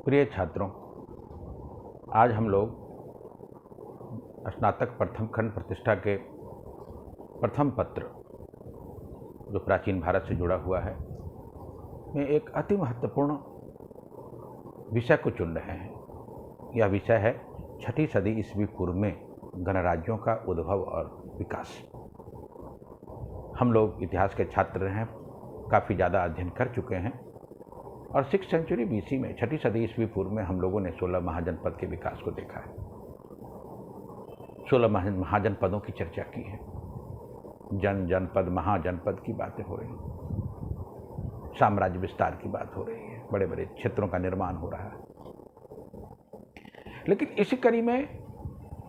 प्रिय छात्रों, आज हम लोग स्नातक प्रथम खंड प्रतिष्ठा के प्रथम पत्र जो प्राचीन भारत से जुड़ा हुआ है में एक अति महत्वपूर्ण विषय को चुन रहे हैं। यह विषय है छठी सदी ईस्वी पूर्व में गणराज्यों का उद्भव और विकास। हम लोग इतिहास के छात्र हैं, काफ़ी ज़्यादा अध्ययन कर चुके हैं और 6th सेंचुरी BC में छठी सदी ईस्वी पूर्व में हम लोगों ने 16 महाजनपद के विकास को देखा है। 16 महाजनपदों की चर्चा की है। जनपद महाजनपद की बातें हो रही हैं, साम्राज्य विस्तार की बात हो रही है, बड़े बड़े क्षेत्रों का निर्माण हो रहा है। लेकिन इसी कड़ी में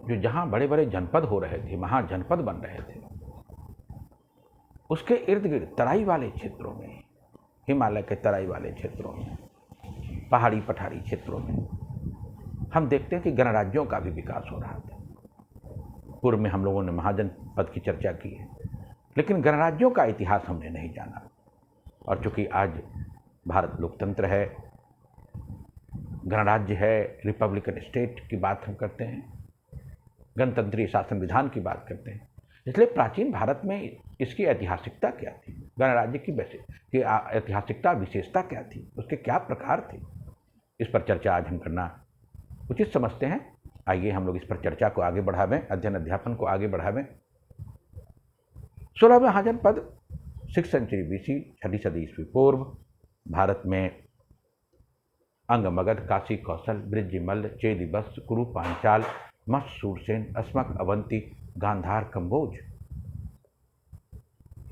जो जहां बड़े बड़े जनपद हो रहे थे, महाजनपद बन रहे थे, उसके इर्द गिर्द तराई वाले क्षेत्रों में, हिमालय के तराई वाले क्षेत्रों में, पहाड़ी पठारी क्षेत्रों में हम देखते हैं कि गणराज्यों का भी विकास हो रहा था। पूर्व में हम लोगों ने महाजनपद की चर्चा की है, लेकिन गणराज्यों का इतिहास हमने नहीं जाना। और चूंकि आज भारत लोकतंत्र है, गणराज्य है, रिपब्लिकन स्टेट की बात हम करते हैं, गणतंत्रीय शासन विधान की बात करते हैं, इसलिए प्राचीन भारत में इसकी ऐतिहासिकता क्या थी, गणराज्य की ऐतिहासिकता विशेषता क्या थी, उसके क्या प्रकार थे, इस पर चर्चा आज हम करना उचित समझते हैं। आइए हम लोग इस पर चर्चा को आगे बढ़ावें, अध्ययन अध्यापन को आगे बढ़ावें। 16 महाजनपद 6th सेंचुरी BC, छठी सदी ईस्वी पूर्व भारत में अंग, मगध, काशी, कौशल, बृज्जिमल्ल, चेदी, वत्स, कुरु, पांचाल, मत्स्य, सूरसेन, अस्मक, अवंती, गांधार, कंबोज,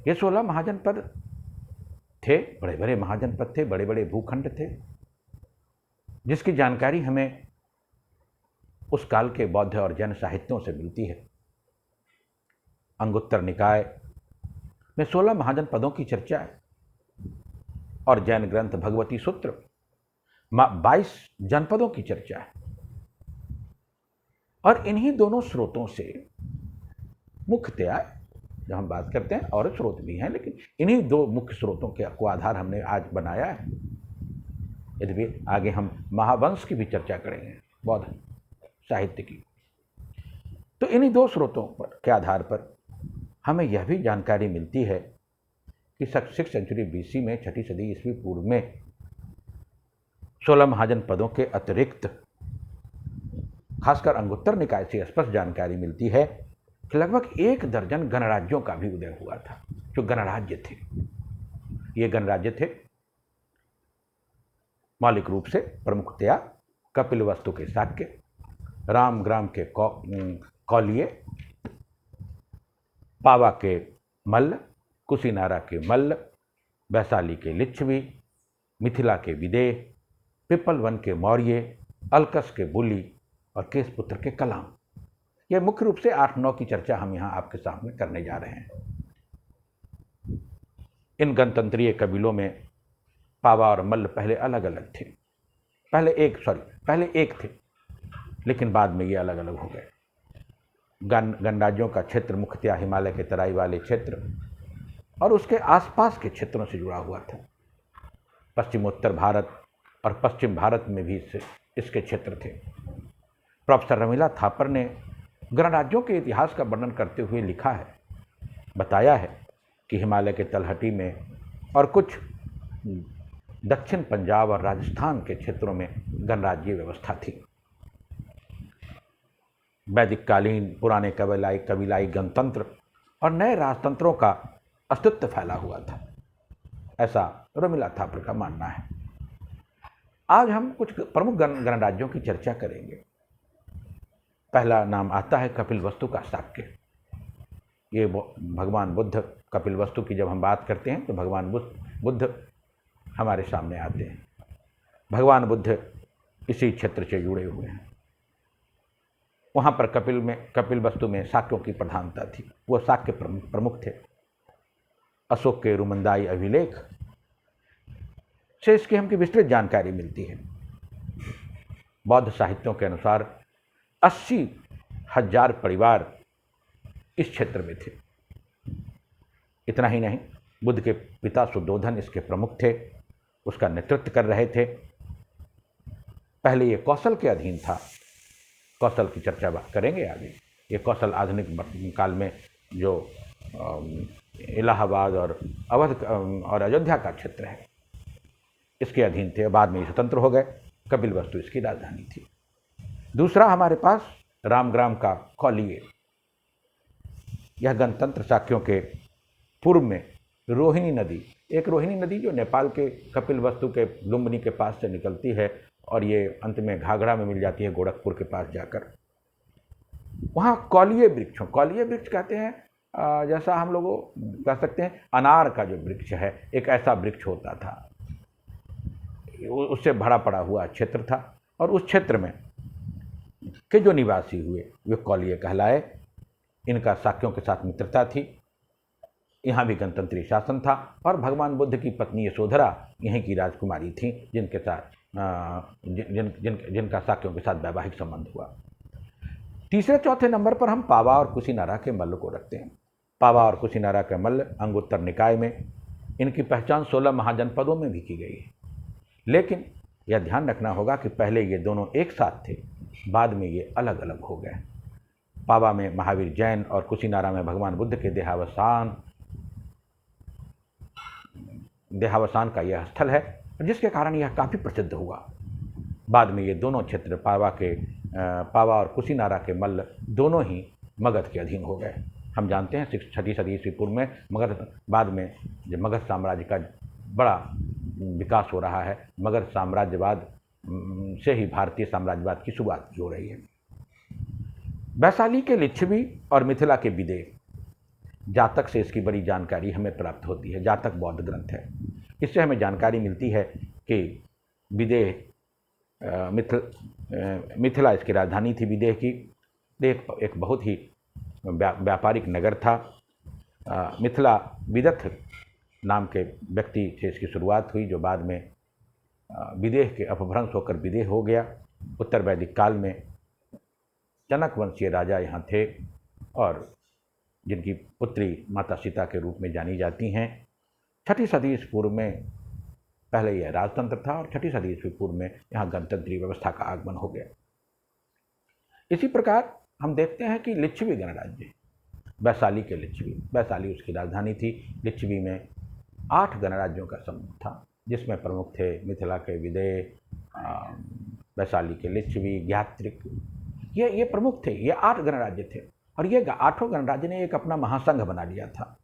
ये 16 महाजनपद थे। बड़े बड़े महाजनपद थे, बड़े बड़े भूखंड थे, जिसकी जानकारी हमें उस काल के बौद्ध और जैन साहित्यों से मिलती है। अंगुत्तर निकाय में 16 महाजनपदों की चर्चा है और जैन ग्रंथ भगवती सूत्र 22 जनपदों की चर्चा है। और इन्हीं दोनों स्रोतों से मुख्यतया जब हम बात करते हैं, और स्रोत भी हैं, लेकिन इन्हीं दो मुख्य स्रोतों के को आधार हमने आज बनाया है। यद्यपि आगे हम महावंश की भी चर्चा करेंगे, बौद्ध साहित्य की। तो इन्हीं दो स्रोतों पर के आधार पर हमें यह भी जानकारी मिलती है कि 6th सेंचुरी BC में छठी सदी ईस्वी पूर्व में 16 महाजनपदों के अतिरिक्त खासकर अंगुत्तर निकाय से स्पष्ट जानकारी मिलती है कि लगभग 1 दर्जन गणराज्यों का भी उदय हुआ था। जो गणराज्य थे, ये गणराज्य थे मौलिक रूप से प्रमुखतया कपिलवस्तु के शाक्य, रामग्राम के कौलिये, पावा के मल्ल, कुशीनारा के मल्ल, वैशाली के लिच्छवी, मिथिला के विदेह, पिपलवन के मौर्य, अलकस के बुली और केशपुत्र के कलाम। यह मुख्य रूप से 8-9 की चर्चा हम यहाँ आपके सामने करने जा रहे हैं। इन गणतंत्रीय कबीलों में पावा और मल्ल पहले अलग अलग थे, पहले एक थे, लेकिन बाद में ये अलग अलग हो गए। गणराज्यों का क्षेत्र मुख्यतया हिमालय के तराई वाले क्षेत्र और उसके आसपास के क्षेत्रों से जुड़ा हुआ था। पश्चिमोत्तर भारत और पश्चिम भारत में भी इसके क्षेत्र थे। प्रोफेसर रमीला थापर ने गणराज्यों के इतिहास का वर्णन करते हुए लिखा है, बताया है कि हिमालय के तलहटी में और कुछ दक्षिण पंजाब और राजस्थान के क्षेत्रों में गणराज्यीय व्यवस्था थी। वैदिक कालीन पुराने कबीलाई गणतंत्र और नए राजतंत्रों का अस्तित्व फैला हुआ था, ऐसा रमीला थापर का मानना है। आज हम कुछ प्रमुख गणराज्यों की चर्चा करेंगे। पहला नाम आता है कपिलवस्तु का शाक्य। ये भगवान बुद्ध, कपिलवस्तु की जब हम बात करते हैं तो भगवान बुद्ध हमारे सामने आते हैं। भगवान बुद्ध इसी क्षेत्र से जुड़े हुए हैं। वहाँ पर कपिलवस्तु में शाक्यों की प्रधानता थी, वो शाक्य प्रमुख थे। अशोक के रुमंदाई अभिलेख से इसकी हमको विस्तृत जानकारी मिलती है। बौद्ध साहित्यों के अनुसार 80,000 परिवार इस क्षेत्र में थे। इतना ही नहीं, बुद्ध के पिता सुद्धोधन इसके प्रमुख थे, उसका नेतृत्व कर रहे थे। पहले ये कौशल के अधीन था। कौशल की चर्चा बात करेंगे आगे। ये कौशल आधुनिक काल में जो इलाहाबाद और अवध और अयोध्या का क्षेत्र है, इसके अधीन थे। बाद में स्वतंत्र हो गए। कपिलवस्तु इसकी राजधानी थी। दूसरा हमारे पास रामग्राम का कौलिये। यह गणतंत्र शाक्यों के पूर्व में रोहिणी नदी, एक रोहिणी नदी जो नेपाल के कपिलवस्तु के लुम्बिनी के पास से निकलती है और ये अंत में घाघरा में मिल जाती है गोरखपुर के पास जाकर। वहाँ कौलिये वृक्ष, कौलिये वृक्ष कहते हैं जैसा हम लोग कह सकते हैं अनार का जो वृक्ष है, एक ऐसा वृक्ष होता था। उससे भरा पड़ा हुआ क्षेत्र था और उस क्षेत्र में के जो निवासी हुए वे कौलिये कहलाए। इनका शाक्यों के साथ मित्रता थी। यहाँ भी गणतंत्रीय शासन था और भगवान बुद्ध की पत्नी यशोधरा यहीं की राजकुमारी थी, जिनके साथ जिनका शाक्यों के साथ वैवाहिक संबंध हुआ। तीसरे चौथे नंबर पर हम पावा और कुशीनारा के मल्ल को रखते हैं। पावा और कुशीनारा के मल्ल अंगुत्तर निकाय में, इनकी पहचान 16 महाजनपदों में भी की गई है। लेकिन यह ध्यान रखना होगा कि पहले ये दोनों एक साथ थे, बाद में ये अलग अलग हो गए। पावा में महावीर जैन और कुशीनारा में भगवान बुद्ध के देहावसान का यह स्थल है, जिसके कारण यह काफ़ी प्रसिद्ध हुआ। बाद में ये दोनों क्षेत्र पावा और कुशीनारा के मल्ल दोनों ही मगध के अधीन हो गए। हम जानते हैं 6वीं सदी ईस्वी पूर्व में बाद में जब मगध साम्राज्य का बड़ा विकास हो रहा है, मगध साम्राज्यवाद से ही भारतीय साम्राज्यवाद की शुरुआत हो रही है। वैशाली के लिच्छवी और मिथिला के विदेह, जातक से इसकी बड़ी जानकारी हमें प्राप्त होती है। जातक बौद्ध ग्रंथ है। इससे हमें जानकारी मिलती है कि विदेह मिथिला इसकी राजधानी थी। विदेह की एक बहुत ही व्यापारिक नगर था। मिथिला विदथ नाम के व्यक्ति से इसकी शुरुआत हुई, जो बाद में विदेह के अपभ्रंश होकर विदेह हो गया। उत्तर वैदिक काल में जनक वंशीय राजा यहाँ थे और जिनकी पुत्री माता सीता के रूप में जानी जाती हैं। 6वीं सदी ईस्वी पूर्व में पहले यह राजतंत्र था और 6वीं सदी ईस्वी पूर्व में यहाँ गणतंत्रीय व्यवस्था का आगमन हो गया। इसी प्रकार हम देखते हैं कि लिच्छवी गणराज्य, वैशाली के लिच्छवी, वैशाली उसकी राजधानी थी। लिच्छवी में 8 गणराज्यों का समूह था, जिसमें प्रमुख थे मिथिला के विदेह, वैशाली के लिच्छवी, ज्ञात्रिक, ये प्रमुख थे। ये 8 गणराज्य थे और ये 8 गणराज्य ने एक अपना महासंघ बना लिया था,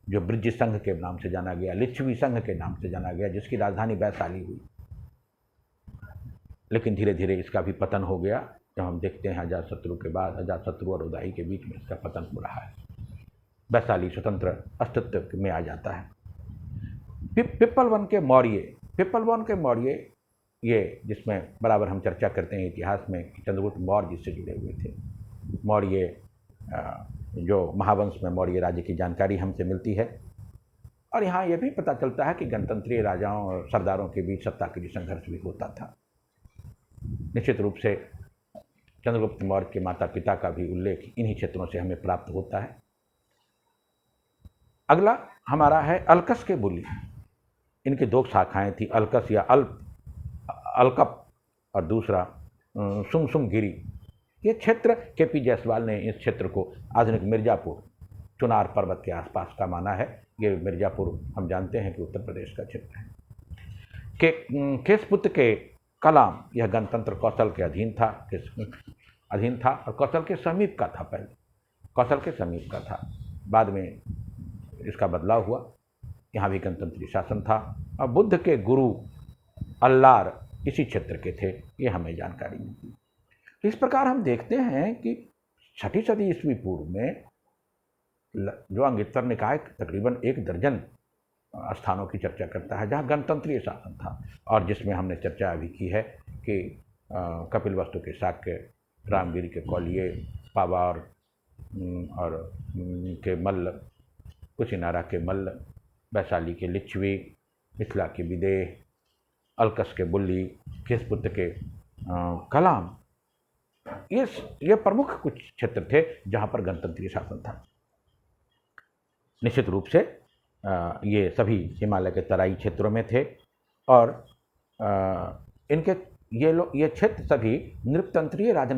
जो ब्रज संघ के नाम से जाना गया, लिच्छवी संघ के नाम से जाना गया, जिसकी राजधानी वैशाली हुई। लेकिन धीरे धीरे इसका भी पतन हो गया। जब हम देखते हैं अजातशत्रु के बाद, अजातशत्रु और उदाई के बीच में इसका पतन हो रहा है। वैशाली स्वतंत्र अस्तित्व में आ जाता है। पिप्पलवन के मौर्य, ये जिसमें बराबर हम चर्चा करते हैं इतिहास में, चंद्रगुप्त मौर्य जिससे जुड़े हुए थे। मौर्य जो महावंश में मौर्य राज्य की जानकारी हमसे मिलती है। और यहाँ यह भी पता चलता है कि गणतंत्रीय राजाओं और सरदारों के बीच सत्ता के लिए संघर्ष भी होता था। निश्चित रूप से चंद्रगुप्त मौर्य के माता पिता का भी उल्लेख इन्हीं क्षेत्रों से हमें प्राप्त होता है। अगला हमारा है अलकस के बुली। इनकी 2 शाखाएं थी, अलकस या अलकप और दूसरा सुमसुमगिरी। ये क्षेत्र केपी जायसवाल ने इस क्षेत्र को आधुनिक मिर्जापुर, चुनार पर्वत के आसपास का माना है। ये मिर्जापुर हम जानते हैं कि उत्तर प्रदेश का क्षेत्र है। केशपुत्र के कलाम, यह गणतंत्र कौशल के अधीन था और कौशल के समीप का था। पहले कौशल के समीप का था, बाद में इसका बदलाव हुआ। यहाँ भी गणतंत्रीय शासन था और बुद्ध के गुरु अल्लार इसी क्षेत्र के थे, ये हमें जानकारी मिलती। तो इस प्रकार हम देखते हैं कि 6वीं सदी ईस्वी पूर्व में जो अंगेतर निकाय तकरीबन 1 दर्जन स्थानों की चर्चा करता है जहाँ गणतंत्रीय शासन था, और जिसमें हमने चर्चा अभी की है कि कपिलवस्तु के शाक्य, रामगिरी के कौलिये, पावा और के मल्ल, कुशीनारा के मल्ल, वैशाली के लिच्छवी, मिथिला के विदेह, अलकस के बुल्ली, केशपुत्र के कलाम, ये प्रमुख कुछ क्षेत्र थे जहाँ पर गणतंत्रीय शासन था। निश्चित रूप से ये सभी हिमालय के तराई क्षेत्रों में थे और इनके ये क्षेत्र सभी नृपतंत्रीय राज्य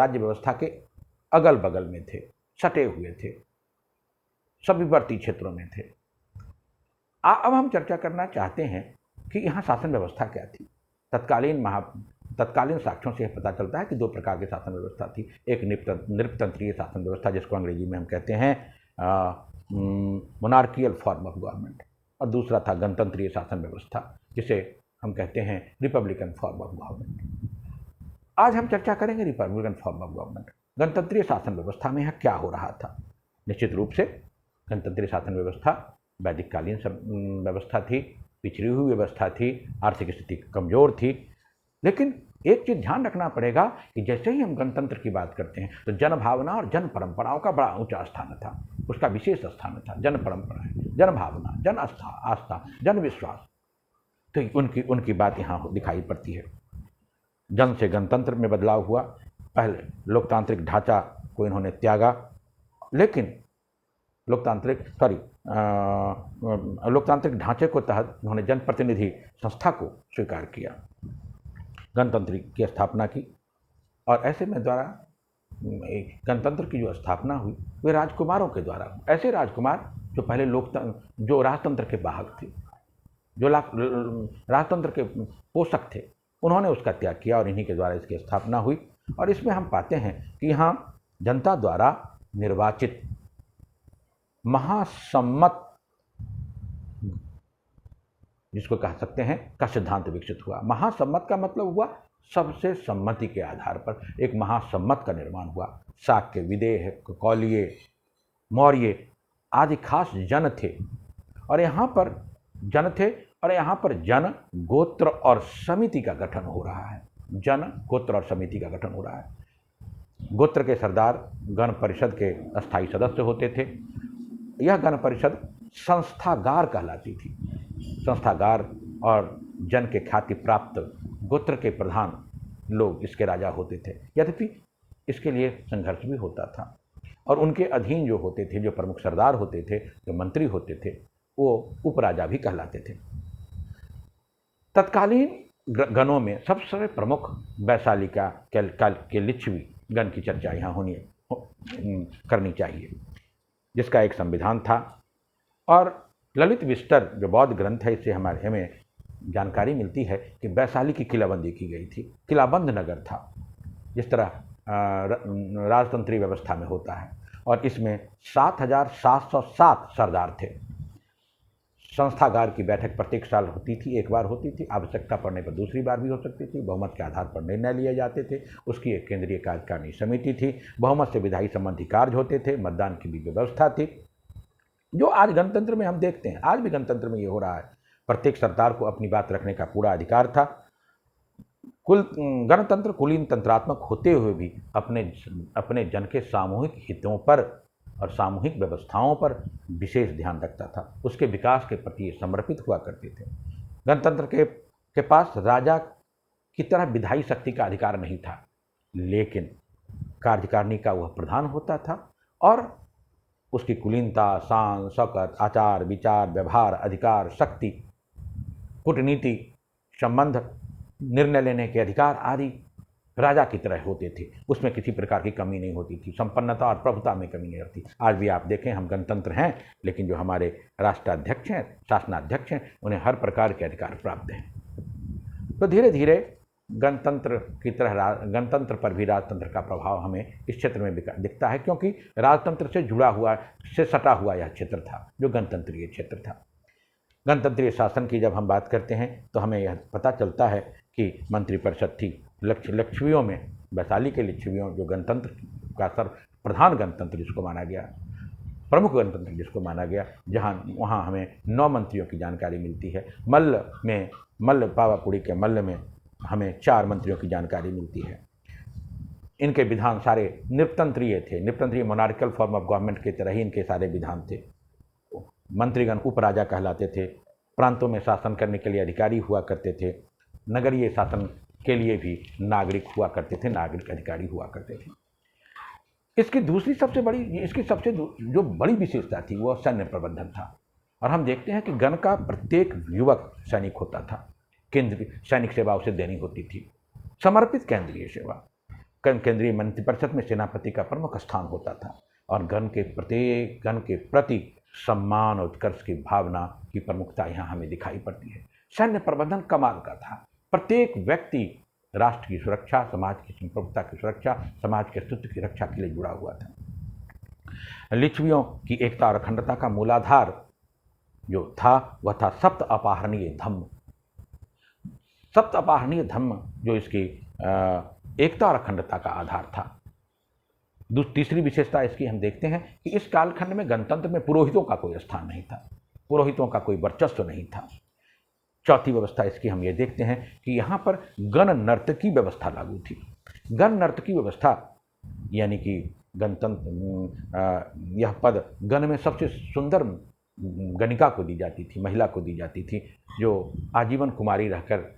व्यवस्था के अगल बगल में थे, सटे हुए थे, समीपवर्ती क्षेत्रों में थे। अब हम चर्चा करना चाहते हैं कि यहाँ शासन व्यवस्था क्या थी। तत्कालीन साक्ष्यों से पता चलता है कि दो प्रकार की शासन व्यवस्था थी। एक नृपतंत्रीय शासन व्यवस्था, जिसको अंग्रेजी में हम कहते हैं मोनार्कियल फॉर्म ऑफ गवर्नमेंट, और दूसरा था गणतंत्रीय शासन व्यवस्था, जिसे हम कहते हैं रिपब्लिकन फॉर्म ऑफ गवर्नमेंट। आज हम चर्चा करेंगे रिपब्लिकन फॉर्म ऑफ गवर्नमेंट। गणतंत्रीय शासन व्यवस्था में यहाँ क्या हो रहा था। निश्चित रूप से गणतंत्रीय शासन व्यवस्था वैदिककालीन व्यवस्था थी, पिछड़ी हुई व्यवस्था थी, आर्थिक स्थिति कमजोर थी। लेकिन एक चीज़ ध्यान रखना पड़ेगा कि जैसे ही हम गणतंत्र की बात करते हैं तो जन भावना और जन परंपराओं का बड़ा ऊंचा स्थान था, उसका विशेष स्थान था। जन परंपराएं, जन भावना, जन आस्था, जन विश्वास, तो उनकी बात यहाँ दिखाई पड़ती है। जन से गणतंत्र में बदलाव हुआ। पहले लोकतांत्रिक ढांचा को इन्होंने त्यागा, लेकिन लोकतांत्रिक ढांचे को तहत उन्होंने जनप्रतिनिधि संस्था को स्वीकार किया, गणतंत्र की स्थापना की। और ऐसे में द्वारा गणतंत्र की जो स्थापना हुई वे राजकुमारों के द्वारा, ऐसे राजकुमार जो पहले जो राजतंत्र के वाहक थे, जो राजतंत्र के पोषक थे, उन्होंने उसका त्याग किया और इन्हीं के द्वारा इसकी स्थापना हुई। और इसमें हम पाते हैं कि यहाँ जनता द्वारा निर्वाचित महासम्मत, जिसको कह सकते हैं, का सिद्धांत विकसित हुआ। महासम्मत का मतलब हुआ सबसे सम्मति के आधार पर एक महासम्मत का निर्माण हुआ। शाक्य, विदेह, कौलिय, मौर्य आदि खास जन थे, और यहाँ पर जन, गोत्र और समिति का गठन हो रहा है। जन, गोत्र और समिति का गठन हो रहा है। गोत्र के सरदार गण परिषद के अस्थायी सदस्य होते थे। यह गण परिषद संस्थागार कहलाती थी। संस्थागार और जन के ख्याति प्राप्त गोत्र के प्रधान लोग इसके राजा होते थे। यद्यपि इसके लिए संघर्ष भी होता था, और उनके अधीन जो होते थे, जो प्रमुख सरदार होते थे, जो मंत्री होते थे, वो उपराजा भी कहलाते थे। तत्कालीन गणों में सबसे प्रमुख वैशाली के लिच्छवी गण की चर्चा यहाँ करनी चाहिए, जिसका एक संविधान था। और ललित विस्तर जो बौद्ध ग्रंथ है, इससे हमें जानकारी मिलती है कि वैशाली की किलाबंदी की गई थी। किलाबंद नगर था, जिस तरह राजतंत्रीय व्यवस्था में होता है, और इसमें 7,707 सरदार थे। संस्थागार की बैठक प्रत्येक साल होती थी, एक बार होती थी, आवश्यकता पड़ने पर दूसरी बार भी हो सकती थी। बहुमत के आधार पर निर्णय लिए जाते थे। उसकी एक केंद्रीय कार्यकारिणी समिति थी। बहुमत से विधायी संबंधी कार्य होते थे। मतदान की भी व्यवस्था थी, जो आज गणतंत्र में हम देखते हैं। आज भी गणतंत्र में ये हो रहा है। प्रत्येक सरदार को अपनी बात रखने का पूरा अधिकार था। गणतंत्र कुलीन तंत्रात्मक होते हुए भी अपने जन के सामूहिक हितों पर और सामूहिक व्यवस्थाओं पर विशेष ध्यान रखता था। उसके विकास के प्रति समर्पित हुआ करते थे। गणतंत्र के पास राजा की तरह विधायी शक्ति का अधिकार नहीं था, लेकिन कार्यकारिणी का वह प्रधान होता था, और उसकी कुलीनता, शान, शौकत, आचार, विचार, व्यवहार, अधिकार, शक्ति, कूटनीति, संबंध, निर्णय लेने के अधिकार आदि राजा की तरह होते थे। उसमें किसी प्रकार की कमी नहीं होती थी। संपन्नता और प्रभुता में कमी नहीं होती। आज भी आप देखें, हम गणतंत्र हैं, लेकिन जो हमारे राष्ट्राध्यक्ष हैं, शासनाध्यक्ष हैं, उन्हें हर प्रकार के अधिकार प्राप्त हैं। तो धीरे धीरे गणतंत्र की तरह गणतंत्र पर भी राजतंत्र का प्रभाव हमें इस क्षेत्र में दिखता है, क्योंकि राजतंत्र से जुड़ा हुआ, से सटा हुआ यह क्षेत्र था, जो गणतंत्रीय क्षेत्र था। गणतंत्रीय शासन की जब हम बात करते हैं तो हमें यह पता चलता है कि मंत्रिपरिषद थी। लिच्छवियों में, वैशाली के लिच्छवियों, जो गणतंत्र का प्रधान गणतंत्र जिसको माना गया, प्रमुख गणतंत्र जिसको माना गया, वहाँ हमें 9 मंत्रियों की जानकारी मिलती है। पावापुरी के मल्ल में हमें 4 मंत्रियों की जानकारी मिलती है। इनके विधान सारे नृपतंत्रीय थे। नृपतंत्रीय मोनार्कियल फॉर्म ऑफ गवर्नमेंट की तरह ही इनके सारे विधान थे। मंत्रीगण उपराजा कहलाते थे। प्रांतों में शासन करने के लिए अधिकारी हुआ करते थे। नगरीय शासन के लिए भी नागरिक हुआ करते थे, नागरिक अधिकारी हुआ करते थे। इसकी सबसे जो बड़ी विशेषता थी वो सैन्य प्रबंधन था। और हम देखते हैं कि गण का प्रत्येक युवक सैनिक होता था। केंद्रीय सैनिक सेवा उसे देनी होती थी। समर्पित केंद्रीय सेवा। केंद्रीय मंत्रिपरिषद में सेनापति का प्रमुख स्थान होता था और गण के प्रति सम्मान और उत्कर्ष की भावना की प्रमुखता यहाँ हमें दिखाई पड़ती है। सैन्य प्रबंधन कमाल का था। प्रत्येक व्यक्ति राष्ट्र की सुरक्षा, समाज की संप्रभुता की सुरक्षा, समाज के अस्तित्व की रक्षा के लिए जुड़ा हुआ था। लिच्छवियों की एकता और अखंडता का मूलाधार जो था वह था सप्त अपहरणीय धम्म। सप्त अपहरणीय धम्म जो इसकी एकता और अखंडता का आधार था। तीसरी विशेषता इसकी हम देखते हैं कि इस कालखंड में गणतंत्र में पुरोहितों का कोई स्थान नहीं था, पुरोहितों का कोई वर्चस्व नहीं था। चौथी व्यवस्था इसकी हम ये देखते हैं कि यहाँ पर गण नर्तकी व्यवस्था लागू थी। गण नर्तकी व्यवस्था यानी कि गणतंत्र यह पद गण में सबसे सुंदर गणिका को दी जाती थी, महिला को दी जाती थी, जो आजीवन कुमारी रहकर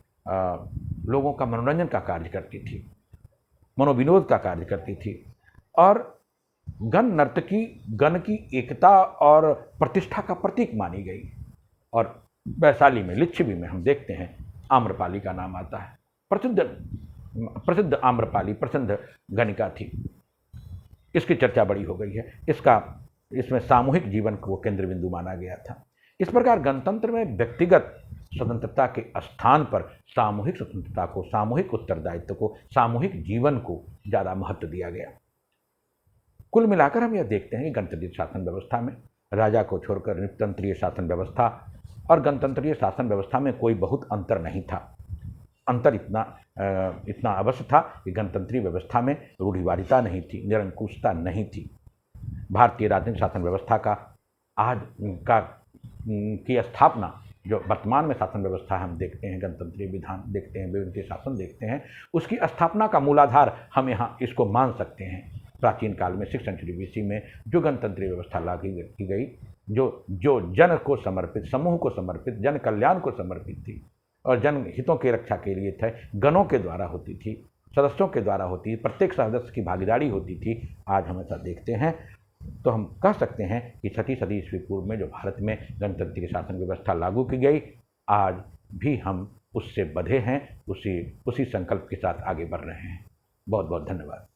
लोगों का मनोरंजन का कार्य करती थी, मनोविनोद का कार्य करती थी। और गण नर्तकी गण की एकता और प्रतिष्ठा का प्रतीक मानी गई। और वैशाली में लिच्छवी में हम देखते हैं आम्रपाली का नाम आता है। प्रसिद्ध आम्रपाली प्रसिद्ध गणिका थी। इसकी चर्चा बड़ी हो गई है। इसमें सामूहिक जीवन को केंद्र बिंदु माना गया था। इस प्रकार गणतंत्र में व्यक्तिगत स्वतंत्रता के स्थान पर सामूहिक स्वतंत्रता को, सामूहिक उत्तरदायित्व को, सामूहिक जीवन को ज़्यादा महत्व दिया गया। कुल मिलाकर हम यह देखते हैं कि गणतंत्रीय शासन व्यवस्था में राजा को छोड़कर निपतंत्रीय शासन व्यवस्था और गणतंत्रीय शासन व्यवस्था में कोई बहुत अंतर नहीं था। अंतर इतना अवश्य था कि गणतंत्रीय व्यवस्था में रूढ़िवादिता नहीं थी, निरंकुशता नहीं थी। भारतीय राजनीतिक शासन व्यवस्था की स्थापना जो वर्तमान में शासन व्यवस्था हम देखते हैं, गणतंत्रीय विधान देखते हैं, विभिन्न शासन देखते हैं, उसकी स्थापना का मूलाधार हम यहाँ इसको मान सकते हैं। प्राचीन काल में 6th सेंचुरी BC में जो गणतंत्रीय व्यवस्था लागू की गई, जो जन को समर्पित, समूह को समर्पित, जन कल्याण को समर्पित थी और जन हितों की रक्षा के लिए थे, गणों के द्वारा होती थी, सदस्यों के द्वारा होती थी, प्रत्येक सदस्य की भागीदारी होती थी, आज हम ऐसा देखते हैं। तो हम कह सकते हैं कि 6वीं सदी ईस्वी पूर्व में जो भारत में गणतंत्रीय शासन व्यवस्था लागू की गई, आज भी हम उससे बंधे हैं, उसी संकल्प के साथ आगे बढ़ रहे हैं। बहुत बहुत धन्यवाद।